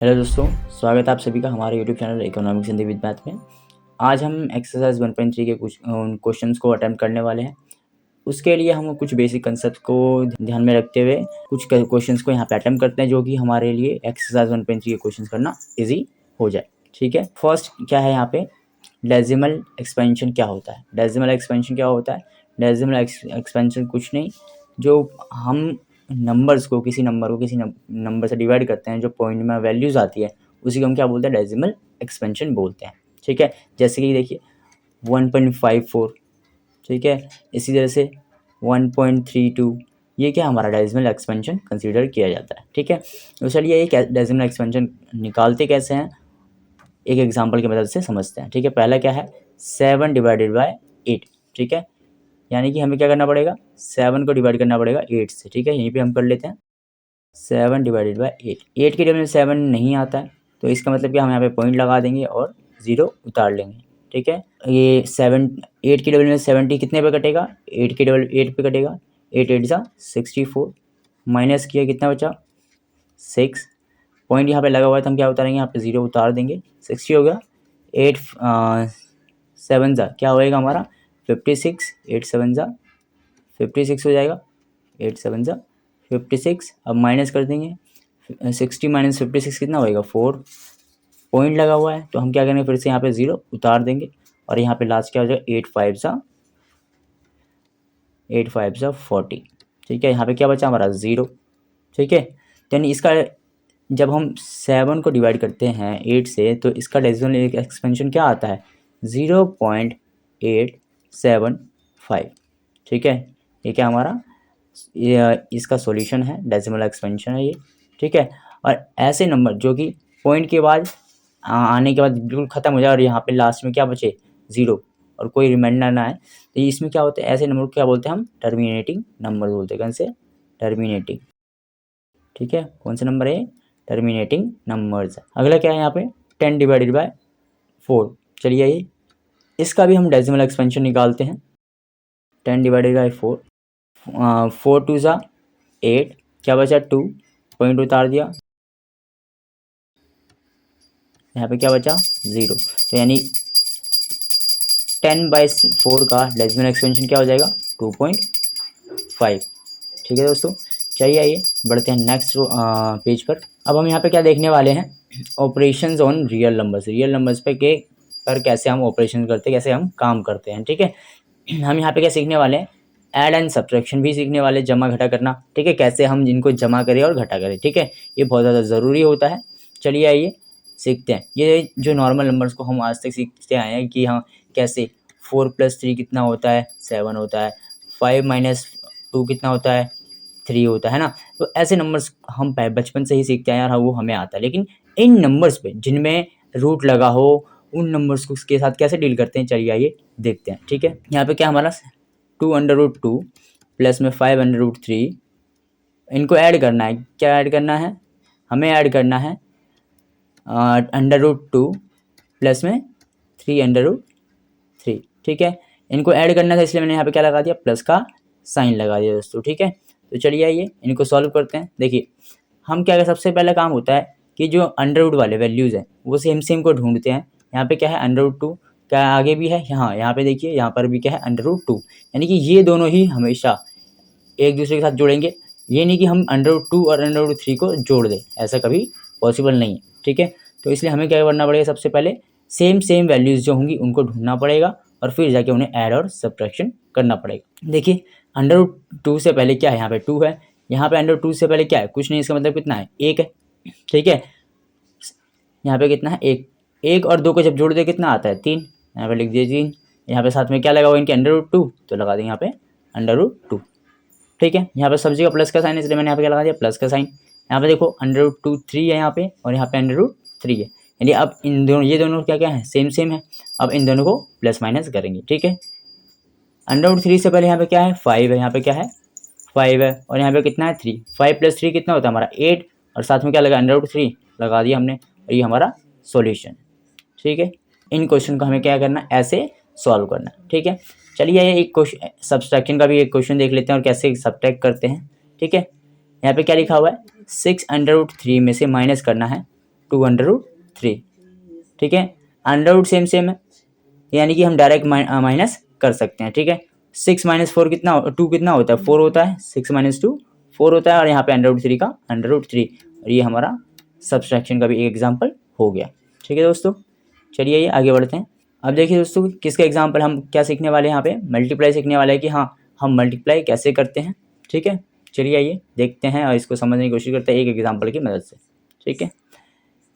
Hello दोस्तों, स्वागत है आप सभी का हमारे YouTube channel economics Hindi with math में। आज हम एक्सरसाइज 1.3 के कुछ क्वेश्चंस को अटेम्प्ट करने वाले हैं। उसके लिए हम कुछ बेसिक कंसेप्ट को ध्यान में रखते हुए कुछ क्वेश्चंस को यहाँ पे अटेम्प्ट करते हैं, जो कि हमारे लिए एक्सरसाइज 1.3 के क्वेश्चंस करना ईजी हो जाए। ठीक है, फर्स्ट क्या है यहाँ पे, डेसिमल एक्सपेंशन क्या होता है। डेसिमल एक्सपेंशन क्या होता है? डेसिमल एक्सपेंशन कुछ नहीं, जो हम नंबर्स को किसी नंबर से डिवाइड करते हैं, जो पॉइंट में वैल्यूज आती है, उसी को हम क्या बोलते हैं? डेसिमल एक्सपेंशन बोलते हैं। ठीक है, जैसे कि देखिए 1.54, ठीक है, इसी तरह से 1.32, ये क्या हमारा डेसिमल एक्सपेंशन कंसीडर किया जाता है। ठीक है, तो चलिए एक डेसिमल एक्सपेंशन निकालते कैसे हैं, एक एग्जांपल की मदद से समझते हैं। ठीक है, पहला क्या है, 7 डिवाइडेड बाय 8। ठीक है, यानी कि हमें क्या करना पड़ेगा, 7 को डिवाइड करना पड़ेगा 8 से। ठीक है, यहीं पे हम कर लेते हैं 7 डिवाइडेड बाय 8। 8 के टेबल में 7 नहीं आता है, तो इसका मतलब क्या, हम यहाँ पे पॉइंट लगा देंगे और 0 उतार लेंगे। ठीक है, ये 8 के टेबल में 70 कितने पे कटेगा, 8 के टेबल 8 पे कटेगा। 8 8 जा 64, माइनस किया कितना बचा 6। पॉइंट यहाँ पे लगा हुआ है, तो हम क्या उतारेंगे, यहाँ पे 0 उतार देंगे। 60 हो गया, 8 7 जा क्या होएगा हमारा 56, 8 7 जा 56 हो जाएगा, 8 7 जा 56। अब माइनस कर देंगे, 60 माइनस 56 कितना होएगा 4। पॉइंट लगा हुआ है, तो हम क्या करेंगे, फिर से यहाँ पे 0 उतार देंगे और यहाँ पे लास्ट क्या हो जाएगा 8 5 जा 40। ठीक है, यहाँ पे क्या बचा हमारा 0। ठीक है, यानी इसका जब हम 7 को डिवाइड करते हैं 8 से, तो इसका डेसिमल एक्सपेंशन क्या आता है 0.875। ठीक है, ये क्या हमारा इसका सॉल्यूशन है, डेसिमल एक्सपेंशन है ये। ठीक है, और ऐसे नंबर जो कि पॉइंट के बाद आने के बाद बिल्कुल ख़त्म हो जाए और यहाँ पे लास्ट में क्या बचे 0 और कोई रिमाइंडर ना आए, तो इसमें क्या होता है, ऐसे नंबर को क्या बोलते हैं हम, टर्मिनेटिंग नंबर बोलते हैं। कौन से? टर्मिनेटिंग। ठीक है, कौन सा नंबर है, टर्मिनेटिंग नंबर्स। अगला क्या है यहाँ पे 10 डिवाइडेड बाय 4। चलिए ये इसका भी हम डेसिमल एक्सपेंशन निकालते हैं। 10 डिवाइडेड बाय 4, 4 2 जा 8, क्या बचा 2, पॉइंट उतार दिया, यहाँ पे क्या बचा 0। तो यानी 10/4 का डेसिमल एक्सपेंशन क्या हो जाएगा 2.5। ठीक है दोस्तों, चलिए आइए बढ़ते हैं नेक्स्ट पेज पर। अब हम यहाँ पे क्या देखने वाले हैं, operations on real numbers. Real numbers पे कैसे हम ऑपरेशन करते हैं, कैसे हम काम करते हैं। ठीक है, हम यहाँ पे क्या सीखने वाले हैं, ऐड एंड सब्ट्रैक्शन भी सीखने वाले, जमा घटा करना। ठीक है, कैसे हम जिनको जमा करें और घटा करें। ठीक है, ये बहुत ज़्यादा ज़रूरी होता है। चलिए आइए सीखते हैं। ये जो नॉर्मल नंबर्स को हम आज तक सीखते आए हैं कि हाँ कैसे 4 + 3 कितना होता है 7 होता है, 5 - 2 कितना होता है 3 होता है ना। तो ऐसे नंबर्स हम बचपन से ही सीखते हैं यार, वो हमें आता है। लेकिन इन नंबर्स पे जिनमें रूट लगा हो, उन नंबर्स को के साथ कैसे डील करते हैं, चलिए आइए देखते हैं। ठीक है, यहाँ पे क्या हमारा 2√2 प्लस में 5√3, इनको ऐड करना है। क्या ऐड करना है, हमें ऐड करना है √2 प्लस में 3√3। ठीक है, इनको ऐड करना था, इसलिए मैंने यहाँ पे क्या लगा दिया, प्लस का साइन लगा दिया दोस्तों। ठीक है, तो चलिए आइए इनको सॉल्व करते हैं। देखिए हम क्या, सबसे पहला काम होता है कि जो अंडर वाले वैल्यूज़ हैं वो सेम को ढूंढते हैं। यहाँ पे क्या है √2, क्या आगे भी है, यहाँ पे देखिए, यहाँ पर भी क्या है √2, यानी कि ये दोनों ही हमेशा एक दूसरे के साथ जुड़ेंगे। ये नहीं कि हम √2 और √3 को जोड़ दें, ऐसा कभी पॉसिबल नहीं है। ठीक है, तो इसलिए हमें क्या करना पड़ेगा, सबसे पहले सेम वैल्यूज़ जो होंगी उनको ढूंढना पड़ेगा और फिर जाके उन्हें ऐड और सब्ट्रैक्शन करना पड़ेगा। देखिए √2 से पहले क्या है, यहाँ पे 2 है, यहाँ पे √2 से पहले क्या है, कुछ नहीं, इसका मतलब कितना है 1 है। ठीक है, यहाँ पे कितना है 1, 1 और 2 को जब जोड़ दे कितना आता है 3, यहाँ पे लिख दीजिए 3। यहाँ पे साथ में क्या लगा हुआ इनके √2, तो लगा देंगे यहाँ पे √2। ठीक है, यहाँ पे सब जगह प्लस का साइन है, इसलिए मैंने यहाँ पे क्या लगा दिया, प्लस का साइन। यहाँ पे देखो √2 3 है यहाँ पे, और यहाँ पे √3 है, यानी अब इन दोनों, ये दोनों क्या है, सेम है। अब इन दोनों को प्लस माइनस करेंगे। ठीक है, √3 से पहले यहाँ पे क्या है 5 है, यहाँ पे क्या है 5 है, और यहाँ पे कितना है 3। 5 + 3 कितना होता है हमारा 8, और साथ में क्या लगा √3 लगा दिया हमने, और ये हमारा सॉल्यूशन। ठीक है, इन क्वेश्चन को हमें क्या करना है, ऐसे सॉल्व करना। ठीक है, चलिए ये एक क्वेश्चन सब्सट्रैक्शन का भी एक क्वेश्चन देख लेते हैं और कैसे सब्ट्रैक्ट करते हैं। ठीक है, यहाँ पे क्या लिखा हुआ है, 6 √3 में से माइनस करना है 2√3, ठीक है। अंडर रूट सेम सेम है, यानी कि हम डायरेक्ट माइनस कर सकते हैं, ठीक है। 6 माइनस 4 कितना 2 कितना होता है 4 होता है, 6 माइनस 2 4 होता है, और यहाँ पे अंडर रूट 3 का अंडर रूट 3, और ये हमारा सब्सट्रैक्शन का भी एक एग्जाम्पल हो गया, ठीक है दोस्तों। चलिए ये आगे बढ़ते हैं। अब देखिए दोस्तों किसका एग्जाम्पल हम क्या सीखने वाले हैं, यहाँ पे मल्टीप्लाई सीखने वाले हैं कि हाँ हम मल्टीप्लाई कैसे करते हैं, ठीक है। चलिए आइए देखते हैं और इसको समझने की कोशिश करते हैं एक एग्जाम्पल की मदद से, ठीक है।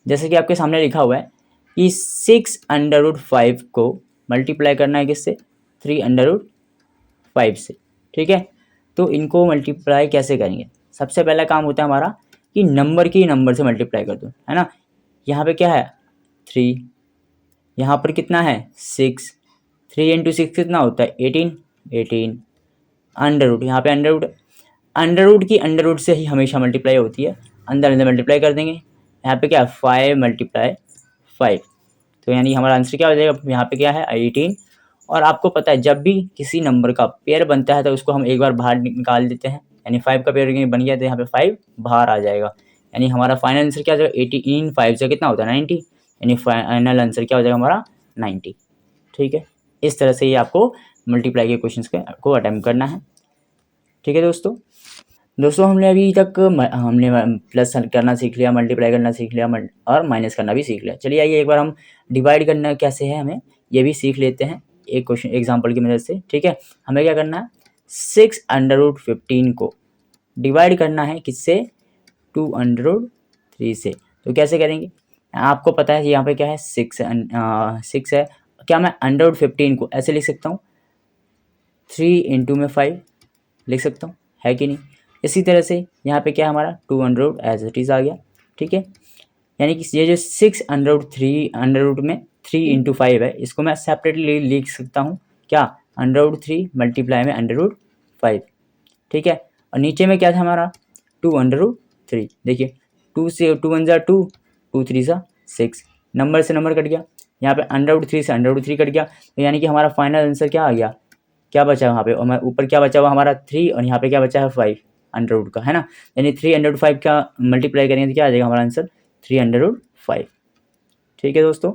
जैसे कि आपके सामने लिखा हुआ है कि 6√5 को मल्टीप्लाई करना है किससे, 3√5 से, ठीक है। तो इनको मल्टीप्लाई कैसे करेंगे, सबसे पहला काम होता है हमारा कि नंबर की नंबर से मल्टीप्लाई कर दो, है ना। यहाँ पे क्या है 3, यहाँ पर कितना है 6, 3 इंटू 6 कितना होता है 18, अंडर रूट, यहाँ पे अंडर रूट की अंडर रूट से ही हमेशा मल्टीप्लाई होती है, अंदर अंदर मल्टीप्लाई कर देंगे। यहाँ पे क्या है 5 मल्टीप्लाई 5, तो यानी हमारा आंसर क्या हो जाएगा, यहाँ पे क्या है 18। और आपको पता है जब भी किसी नंबर का पेयर बनता है तो उसको हम एक बार बाहर निकाल देते हैं, यानी 5 का पेयर बन गया तो यहाँ पे 5 बाहर आ जाएगा, यानी हमारा फाइनल आंसर क्या हो जाएगा 18, 5 से कितना होता है 90, यानी फाइनल आंसर क्या हो जाएगा हमारा 90, ठीक है। इस तरह से ये आपको मल्टीप्लाई के क्वेश्चन को अटेम्प्ट करना है, ठीक है दोस्तों हमने अभी तक हमने प्लस करना सीख लिया, मल्टीप्लाई करना सीख लिया और माइनस करना भी सीख लिया। चलिए आइए एक बार हम डिवाइड करना कैसे है हमें ये भी सीख लेते हैं एक क्वेश्चन एग्जांपल की मदद से, ठीक है। हमें क्या करना है 6√15 को डिवाइड करना है किससे 2√3 से, तो कैसे करेंगे, आपको पता है यहाँ पे क्या है 6 है, क्या मैं √15 को ऐसे लिख सकता हूँ 3 इंटू में 5 लिख सकता हूँ, है कि नहीं। इसी तरह से यहाँ पे क्या हमारा 2 एज इट इज़ आ गया, ठीक है। यानी कि ये जो 6√3 अंडर रूट में 3 इंटू 5 है, इसको मैं सेपरेटली लिख सकता हूँ क्या √3 मल्टीप्लाई में √5, ठीक है। और नीचे में क्या था हमारा 2√3, देखिए 2 से 2 1 2, 2 3 6, नंबर से नंबर कट गया, यहाँ पे √3 से √3 कट गया, तो यानी कि हमारा फाइनल आंसर क्या आ गया, क्या बचा वहाँ पे, और ऊपर क्या बचा हुआ हमारा 3 और यहाँ पे क्या बचा है 5 अंडर रूट का, है ना। यानी 3√5 का मल्टीप्लाई करेंगे तो क्या आ जाएगा हमारा आंसर 3√5, ठीक है दोस्तों।